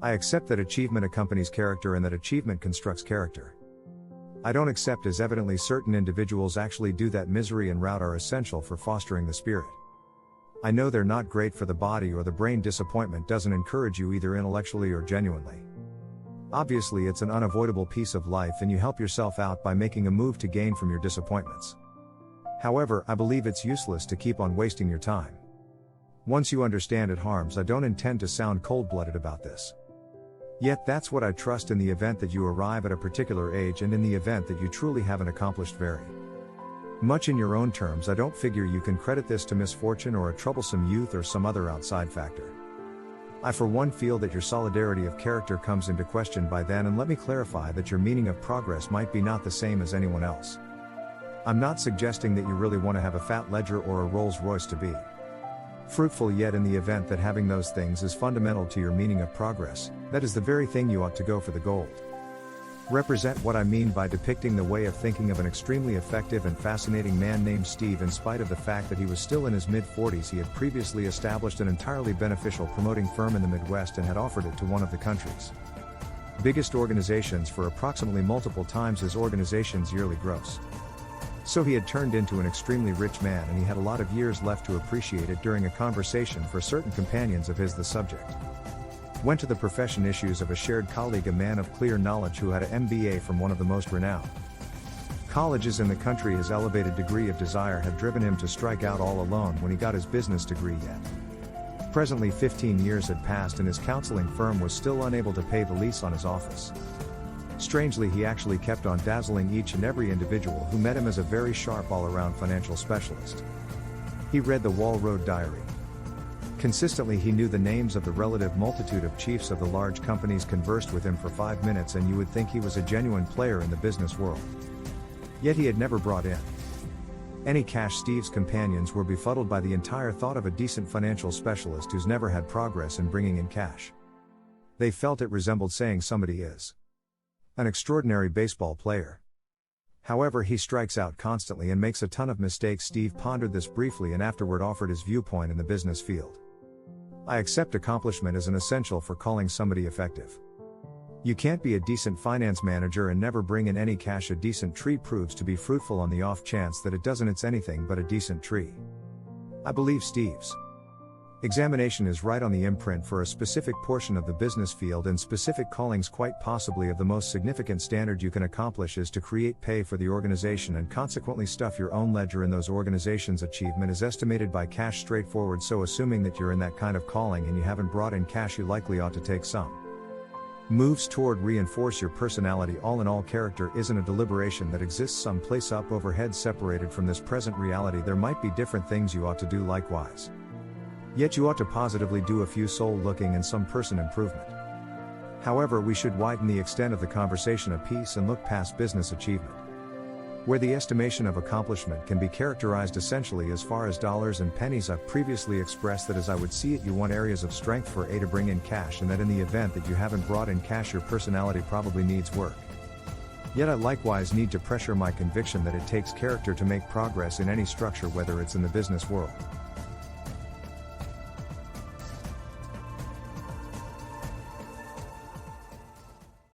I accept that achievement accompanies character and that achievement constructs character. I don't accept as evidently certain individuals actually do that. Misery and rout are essential for fostering the spirit. I know they're not great for the body or the brain. Disappointment doesn't encourage you either intellectually or genuinely. Obviously, it's an unavoidable piece of life and you help yourself out by making a move to gain from your disappointments. However, I believe it's useless to keep on wasting your time. Once you understand it harms, I don't intend to sound cold-blooded about this. Yet that's what I trust in the event that you arrive at a particular age and in the event that you truly haven't accomplished very much in your own terms. I don't figure you can credit this to misfortune or a troublesome youth or some other outside factor. I for one feel that your solidarity of character comes into question by then, and let me clarify that your meaning of progress might be not the same as anyone else. I'm not suggesting that you really want to have a fat ledger or a Rolls Royce to be fruitful, yet in the event that having those things is fundamental to your meaning of progress, that is the very thing you ought to go for. The gold represent what I mean by depicting the way of thinking of an extremely effective and fascinating man named Steve. In spite of the fact that he was still in his mid-40s, he had previously established an entirely beneficial promoting firm in the Midwest and had offered it to one of the country's biggest organizations for approximately multiple times his organization's yearly gross. So he had turned into an extremely rich man, and he had a lot of years left to appreciate it. During a conversation for certain companions of his, the subject went to the profession issues of a shared colleague, a man of clear knowledge who had an MBA from one of the most renowned colleges in the country. His elevated degree of desire had driven him to strike out all alone when he got his business degree. Yet presently 15 years had passed and his counseling firm was still unable to pay the lease on his office. Strangely, he actually kept on dazzling each and every individual who met him as a very sharp all-around financial specialist. He read the Wall Road Diary. Consistently he knew the names of the relative multitude of chiefs of the large companies, conversed with him for 5 minutes, and you would think he was a genuine player in the business world. Yet he had never brought in any cash. Steve's companions were befuddled by the entire thought of a decent financial specialist who's never had progress in bringing in cash. They felt it resembled saying somebody is an extraordinary baseball player. However, he strikes out constantly and makes a ton of mistakes. Steve pondered this briefly and afterward offered his viewpoint in the business field. I accept accomplishment as an essential for calling somebody effective. You can't be a decent finance manager and never bring in any cash. A decent tree proves to be fruitful on the off chance that it doesn't. It's anything but a decent tree. I believe Steve's examination is right on the imprint for a specific portion of the business field and specific callings. Quite possibly of the most significant standard you can accomplish is to create pay for the organization and consequently stuff your own ledger in those organizations. Achievement is estimated by cash. Straightforward. So assuming that you're in that kind of calling and you haven't brought in cash, you likely ought to take some moves toward reinforce your personality. All in all, character isn't a deliberation that exists someplace up overhead separated from this present reality. There might be different things you ought to do likewise. Yet you ought to positively do a few soul-looking and some person improvement. However, we should widen the extent of the conversation a piece and look past business achievement, where the estimation of accomplishment can be characterized essentially as far as dollars and pennies. I've previously expressed that as I would see it, you want areas of strength for A to bring in cash, and that in the event that you haven't brought in cash, your personality probably needs work. Yet I likewise need to pressure my conviction that it takes character to make progress in any structure, whether it's in the business world